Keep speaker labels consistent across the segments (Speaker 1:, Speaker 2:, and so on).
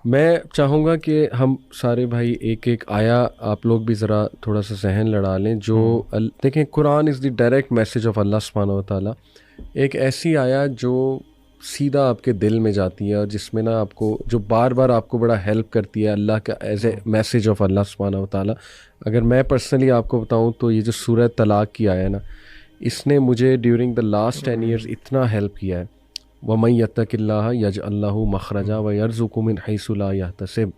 Speaker 1: میں چاہوں گا کہ ہم سارے بھائی ایک ایک آیا آپ لوگ بھی ذرا تھوڑا سا ذہن لڑا لیں. جو دیکھیں قرآن از دی ڈائریکٹ میسج آف اللہ سبحانہ و تعالیٰ. ایک ایسی آیا جو سیدھا آپ کے دل میں جاتی ہے اور جس میں نا آپ کو جو بار بار آپ کو بڑا ہیلپ کرتی ہے اللہ کا ایز اے میسج آف اللہ سبحانہ و تعالیٰ. اگر میں پرسنلی آپ کو بتاؤں تو یہ جو سورہ طلاق کی آیا نا, اس نے مجھے ڈیورنگ دا لاسٹ 10 ایئرز اتنا ہیلپ کیا ہے. وَمَن يَتَّقِ اللَّهَ يَجْعَل لَّهُ مَخْرَجًا وَيَرْزُقْهُ مِنْ حَيْثُ لَا يَحْتَسِبُ.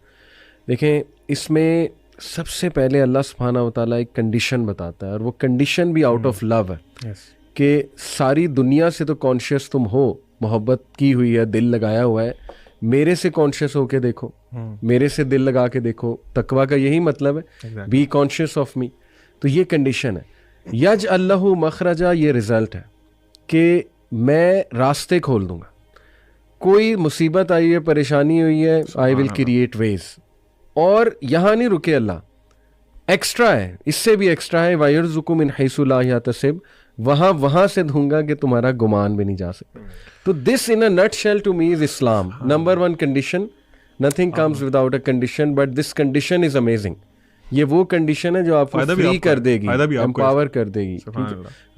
Speaker 1: دیکھیں اس میں سب سے پہلے اللہ سبحانہ و تعالیٰ ایک کنڈیشن بتاتا ہے, اور وہ کنڈیشن بھی آؤٹ آف لو ہے کہ ساری دنیا سے تو کانشیس تم ہو, محبت کی ہوئی ہے, دل لگایا ہوا ہے, میرے سے کانشیس ہو کے دیکھو, میرے سے دل لگا کے دیکھو. تقویٰ کا یہی مطلب ہے, بی کانشیس آف می. تو یہ کنڈیشن ہے. یجعل لہ مخرجا, یہ رزلٹ ہے کہ میں راستے کھول دوں گا. کوئی مصیبت آئی ہے, پریشانی ہوئی ہے, آئی ول کریٹ ویز. اور یہاں نہیں رکے اللہ, ایکسٹرا ہے, اس سے بھی ایکسٹرا ہے. وَيَرْزُقُ مِنْ حَيْثُ لَا يَحْتَسِبُ, وہاں سے دوں گا کہ تمہارا گمان بھی نہیں جا سکتا. تو this in a nutshell to me is Islam. Number 1 condition, nothing comes without a condition, but this condition is amazing. یہ وہ کنڈیشن ہے جو آپ کو فری کر دے گی, امپاور کر دے گی.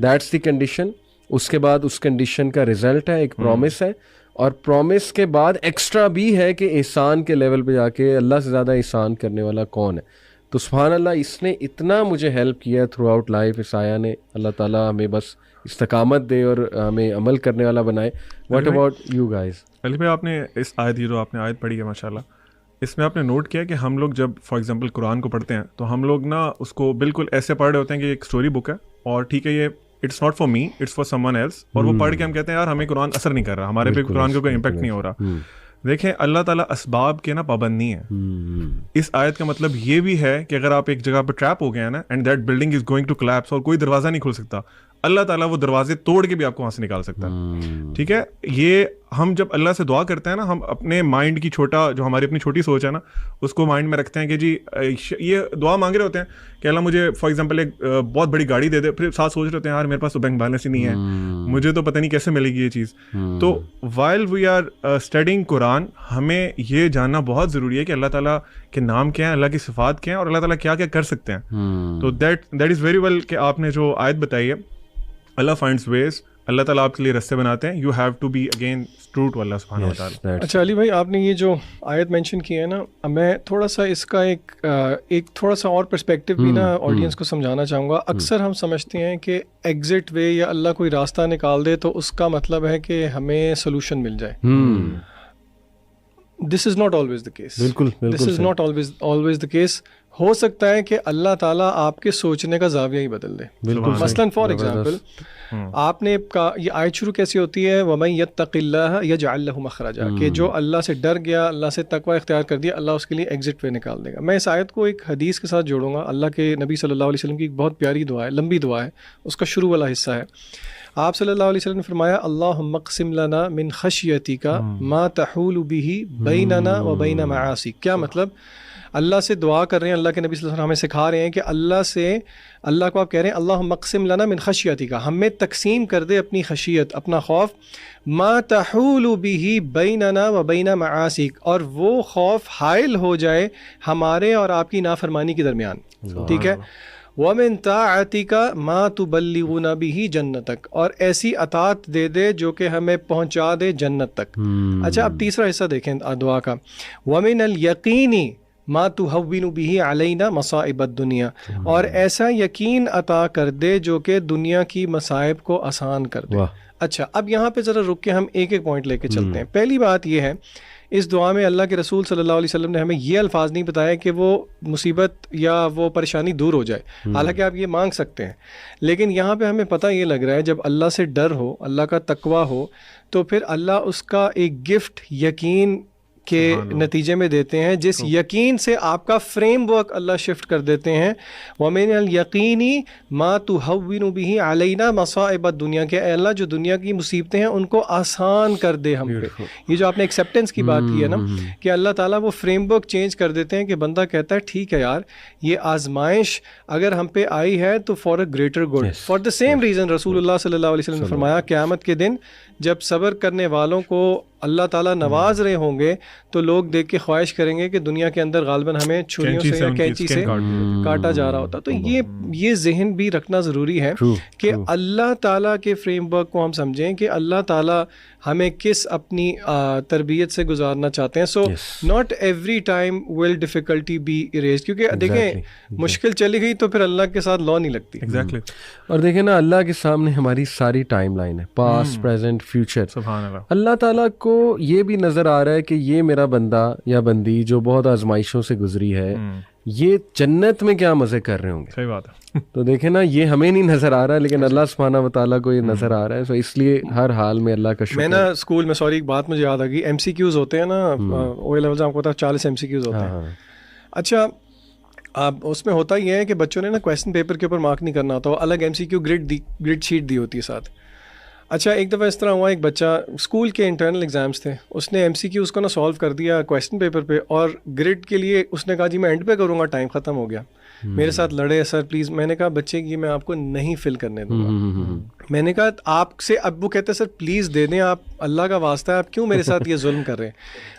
Speaker 1: That's the condition. اس کے بعد اس کنڈیشن کا رزلٹ ہے ایک پرومس ہے, اور پرومس کے بعد ایکسٹرا بھی ہے کہ احسان کے لیول پہ جا کے اللہ سے زیادہ احسان کرنے والا کون ہے. تو سبحان اللہ, اس نے اتنا مجھے ہیلپ کیا تھرو آؤٹ لائف اس آیا نے. اللہ تعالیٰ ہمیں بس استقامت دے اور ہمیں عمل کرنے والا بنائے. What about you guys?
Speaker 2: Ali بھائی, آپ نے اس آیت, یہ جو آپ نے آیت پڑھی ہے ماشاء اللہ, اس میں آپ نے نوٹ کیا کہ ہم لوگ جب فار ایگزامپل قرآن کو پڑھتے ہیں تو ہم لوگ نا اس کو بالکل ایسے پڑھ رہے ہوتے ہیں کہ ایک اسٹوری بک ہے, اور ٹھیک ہے یہ it's not for me, it's for someone else, اور وہ پڑھ کے ہم کہتے ہیں یار ہمیں قرآن اثر نہیں کر رہا, ہمارے پہ قرآن کا کوئی امپیکٹ نہیں ہو رہا. دیکھیں اللہ تعالیٰ اسباب کے نا پابند نہیں ہے. اس آیت کا مطلب یہ بھی ہے کہ اگر آپ ایک جگہ پہ ٹریپ ہو گئے ہیں نا, and that building is going to collapse, اور کوئی دروازہ نہیں کھل سکتا, اللہ تعالیٰ وہ دروازے توڑ کے بھی آپ کو وہاں سے نکال سکتا ہے. ٹھیک ہے, یہ ہم جب اللہ سے دعا کرتے ہیں نا, ہم اپنے مائنڈ کی چھوٹا, جو ہماری اپنی چھوٹی سوچ ہے نا, اس کو مائنڈ میں رکھتے ہیں کہ جی یہ دعا مانگ رہے ہوتے ہیں کہ اللہ مجھے فار ایگزامپل ایک بہت بڑی گاڑی دے دے, پھر ساتھ سوچ رہے ہوتے ہیں یار میرے پاس تو بینک بیلنس ہی نہیں ہے, مجھے تو پتہ نہیں کیسے ملے گی یہ چیز. تو وائل وی آر اسٹڈیئنگ قرآن, ہمیں یہ جاننا بہت ضروری ہے کہ اللہ تعالیٰ کے نام کیا ہیں, اللہ کی صفات کیا ہیں, اور اللہ تعالیٰ کیا کیا کر سکتے ہیں. تو دیٹ از ویری ویل کہ آپ نے جو آیت بتائی ہے, اللہ فائنڈز ویز, اللہ تعالیٰ آپ کے لیے رستے بناتے ہیں. You have to be again true to Allah سبحانہ و تعالیٰ.
Speaker 3: اچھا علی بھائی, آپ نے یہ جو آیت مینشن کی ہے نا, میں تھوڑا سا اس کا ایک تھوڑا سا اور پرسپیکٹیو بھی نا آڈینس کو سمجھانا چاہوں گا. اکثر ہم سمجھتے ہیں کہ ایگزٹ وے یا اللہ کوئی راستہ نکال دے تو اس کا مطلب ہے کہ ہمیں سولوشن مل جائے. This is not always the case. This is not always the case. ہو سکتا ہے کہ اللہ تعالیٰ آپ کے سوچنے کا زاویہ ہی بدل دے. مثلاً فار ایگزامپل, آپ نے یہ آیت شروع کیسی ہوتی ہے, وَمَن يَتَّقِ اللَّهَ يَجْعَل لَهُ مَخْرَجًا, کہ جو اللہ سے ڈر گیا, اللہ سے تقوی اختیار کر دیا, اللہ اس کے لیے ایگزٹ وے نکال دے گا. میں اس آیت کو ایک حدیث کے ساتھ جوڑوں گا. اللہ کے نبی صلی اللہ علیہ وسلم کی ایک بہت پیاری دعا ہے, لمبی دعا ہے, اس کا شروع والا حصہ ہے. آپ صلی اللہ علیہ وسلم نے فرمایا, اللہم اقسم لنا من خشیتک ما تحول به بیننا و بین معاصیک. کیا مطلب؟ اللہ سے دعا کر رہے ہیں, اللہ کے نبی صلی اللہ علیہ وسلم ہمیں سکھا رہے ہیں کہ اللہ کو آپ کہہ رہے ہیں اللہم اقسم لنا من خشیتک, ہمیں تقسیم کر دے اپنی خشیت, اپنا خوف, ما تحول به بیننا و بین معاصیک, اور وہ خوف حائل ہو جائے ہمارے اور آپ کی نافرمانی کے درمیان. ٹھیک ہے, وَمِن طَاعَتِكَ مَا تُبَلِّغُنَا بِهِ جَنَّتَكَ, اور ایسی اطاعت دے دے جو کہ ہمیں پہنچا دے جنت تک. اچھا, اب تیسرا حصہ دیکھیں دعا کا, وَمِنَ الْيَقِينِ مَا تُهَوِّنُ بِهِ عَلَيْنَا مَصَائِبَ الدُّنْيَا, اور ایسا یقین عطا کر دے جو کہ دنیا کی مصائب کو آسان کر دے. اچھا, اب یہاں پہ ذرا رک کے ہم ایک ایک پوائنٹ لے کے چلتے ہیں. پہلی بات یہ ہے, اس دعا میں اللہ کے رسول صلی اللہ علیہ وسلم نے ہمیں یہ الفاظ نہیں بتایا کہ وہ مصیبت یا وہ پریشانی دور ہو جائے, حالانکہ آپ یہ مانگ سکتے ہیں, لیکن یہاں پہ ہمیں پتہ یہ لگ رہا ہے جب اللہ سے ڈر ہو, اللہ کا تقوی ہو, تو پھر اللہ اس کا ایک گفٹ یقین کے نتیجے میں دیتے ہیں, جس یقین سے آپ کا فریم ورک اللہ شفٹ کر دیتے ہیں. وَمِنَ الْيَقِينِ مَا تُهَوِّنُ بِهِ عَلَيْنَا مَصَائِبَ الدُّنْيَا, کہ اے اللہ جو دنیا کی مصیبتیں ہیں ان کو آسان کر دے ہم پہ. یہ جو آپ نے ایکسیپٹنس کی بات کی ہے نا, کہ اللہ تعالیٰ وہ فریم ورک چینج کر دیتے ہیں کہ بندہ کہتا ہے ٹھیک ہے یار, یہ آزمائش اگر ہم پہ آئی ہے تو for a greater good. For the same reason رسول اللہ صلی اللہ علیہ وسلم نے فرمایا, قیامت کے دن جب صبر کرنے والوں کو اللہ تعالیٰ نواز رہے ہوں گے تو لوگ دیکھ کے خواہش کریں گے کہ دنیا کے اندر غالباً ہمیں چھریوں سے یا کینچی سے کاٹا جا رہا ہوتا. تو یہ ذہن بھی رکھنا ضروری ہے کہ اللہ تعالیٰ کے فریم ورک کو ہم سمجھیں کہ اللہ تعالیٰ ہمیں کس اپنی تربیت سے گزارنا چاہتے ہیں. So not every time will difficulty be arise, کیونکہ دیکھیں مشکل چلی گئی تو پھر اللہ کے ساتھ لا نہیں لگتی.
Speaker 2: ایگزیکٹلی.
Speaker 1: اور دیکھیں نا اللہ کے سامنے ہماری ساری ٹائم لائن ہے, پاسٹ, پریزنٹ, فیوچر.
Speaker 2: سبحان اللہ.
Speaker 1: اللہ تعالیٰ کو یہ بھی نظر آ رہا ہے کہ یہ میرا بندہ یا بندی جو بہت آزمائشوں سے گزری ہے, یہ جنت میں کیا مزے کر رہے ہوں گے.
Speaker 2: صحیح بات ہے.
Speaker 1: تو دیکھیں نا یہ ہمیں نہیں نظر آ رہا ہے لیکن اللہ سبحانہ و تعالیٰ کو یہ نظر آ رہا ہے. سو اس لیے ہر حال میں اللہ کا شکر.
Speaker 3: میں نا اسکول میں, سوری ایک بات مجھے یاد آ گئی, ایم سی کیوز ہوتے ہیں نا او لیول سے, آپ کو پتا 40 ایم سی کیوز ہوتے ہیں. اچھا اب اس میں ہوتا یہ ہے کہ بچوں نے نا کویسچن پیپر کے اوپر مارک نہیں کرنا ہوتا, الگ M C Q grade sheet دی ہوتی ہے ساتھ. اچھا ایک دفعہ اس طرح ہوا, ایک بچہ اسکول کے انٹرنل ایگزامس تھے, اس نے ایم سی کیو اس کو نا سالو کر دیا کویسچن پیپر پہ, اور گریڈ کے لیے اس نے کہا جی میں اینڈ پہ کروں گا, ٹائم ختم ہو گیا. میرے ساتھ لڑے, سر پلیز. میں نے کہا بچے یہ میں آپ کو نہیں فل کرنے دوں گا. میں نے کہا آپ سے, اب وہ کہتے ہیں سر پلیز دے دیں, آپ اللہ کا واسطہ ہے, آپ کیوں میرے ساتھ یہ ظلم کر رہے ہیں.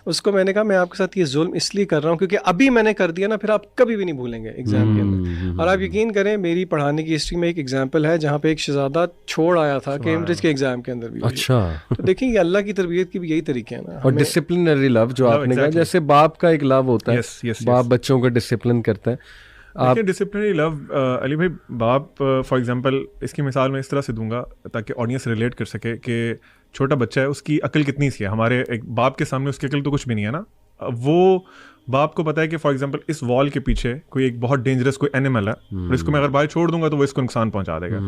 Speaker 3: اس کو میں نے کہا میں آپ کے ساتھ یہ ظلم اس لیے کر رہا ہوں کیونکہ ابھی میں نے کر دیا نا, پھر آپ کبھی بھی نہیں بھولیں گے ایگزام کے اندر. اور آپ یقین کریں میری پڑھانے کی ہسٹری میں ایک ایگزامپل ہے جہاں پہ ایک شہزادہ چھوڑ آیا تھا کیمبرج کے ایگزام کے اندر بھی.
Speaker 1: اچھا
Speaker 3: تو دیکھیں یہ اللہ کی تربیت کی بھی یہی طریقے ہیں نا.
Speaker 1: اور ڈسپلنری لو جو آپ نے کہا, جیسے باپ کا ایک لو ہوتا ہے, باپ بچوں کو ڈسپلن کرتا ہے.
Speaker 2: ڈسپلنری لو علی بھائی, باپ فار ایگزامپل اس کی مثال میں اس طرح سے دوں گا تاکہ آڈینس ریلیٹ کر سکے کہ چھوٹا بچہ ہے, اس کی عقل کتنی سی ہے. ہمارے ایک باپ کے سامنے اس کی عقل تو کچھ بھی نہیں ہے نا. وہ باپ کو پتا ہے کہ فار ایگزامپل اس وال کے پیچھے کوئی ایک بہت ڈینجرس کوئی اینیمل ہے, اور اس کو میں اگر باہر چھوڑ دوں گا تو وہ اس کو نقصان پہنچا دے گا.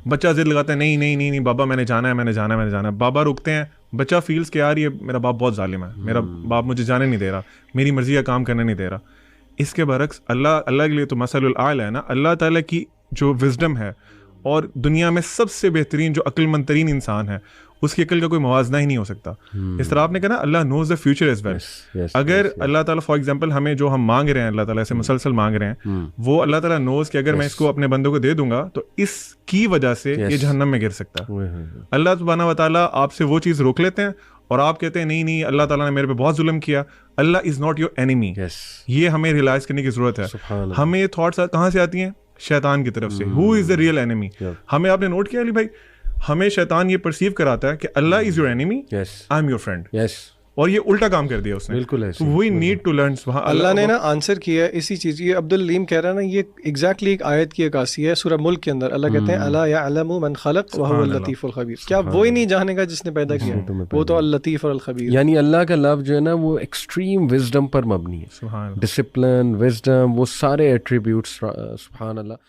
Speaker 2: بچہ ضد لگاتا ہے نہیں نہیں نہیں نہیں بابا میں نے جانا ہے, میں نے جانا ہے, میں نے جانا ہے. بابا روکتے ہیں, بچہ فیلز کہ یار یہ میرا باپ بہت ظالم ہے, میرا باپ مجھے جانے نہیں دے رہا, میری مرضی کا کام کرنے نہیں دے رہا. اس کے برعکس اللہ کے لیے تو مثل الاعلی ہے نا. اللہ تعالیٰ کی جو وزڈم ہے, اور دنیا میں سب سے بہترین جو عقل مند ترین انسان ہے, اس کی عقل کا کوئی موازنہ ہی نہیں ہو سکتا. اس طرح آپ نے کہا نا اللہ نوز دا فیوچر ایز ویل. اگر اللہ تعالیٰ فار ایگزامپل ہمیں جو ہم مانگ رہے ہیں, اللہ تعالیٰ سے مسلسل مانگ رہے ہیں, وہ اللہ تعالیٰ نوز کہ اگر میں اس کو اپنے بندوں کو دے دوں گا تو اس کی وجہ سے یہ جہنم میں گر سکتا ہے. اللہ سبحانہ و تعالیٰ آپ سے وہ چیز روک لیتے ہیں, اور آپ کہتے ہیں نہیں نہیں اللہ تعالیٰ نے میرے پہ بہت ظلم کیا. اللہ از ناٹ یور اینیمی. یہ ہمیں ریئلائز کرنے کی ضرورت ہے. ہمیں یہ تھاٹس کہاں سے آتی ہیں؟ شیطان کی طرف سے. ہو از دا ریئل اینیمی. ہمیں آپ نے نوٹ کیا علی بھائی, ہمیں شیطان یہ پرسیو کراتا ہے کہ Allah is your enemy, I am your friend. اور یہ الٹا کام کر دیا اس نے. بالکل we need to learn.
Speaker 3: Allah نے نا آنسر کیا ہے اسی چیز. یہ عبدالعلیم کہہ رہا ہے نا, یہ ایگزیکٹلی ایک آیت کی عکاسی ہے سورہ ملک کے اندر. اللہ کہتے ہیں الا یعلم من خلق وهو اللطیف الخبیر. کیا وہی نہیں جانے گا جس نے پیدا کیا؟ وہ تو اللطیف اور الخبیر.
Speaker 1: یعنی اللہ کا لفظ جو ہے نا وہ ایکسٹریم وزڈم پر مبنی ہے. ڈسپلن, وزڈم, وہ سارے ایٹریبیوٹس. سبحان اللہ.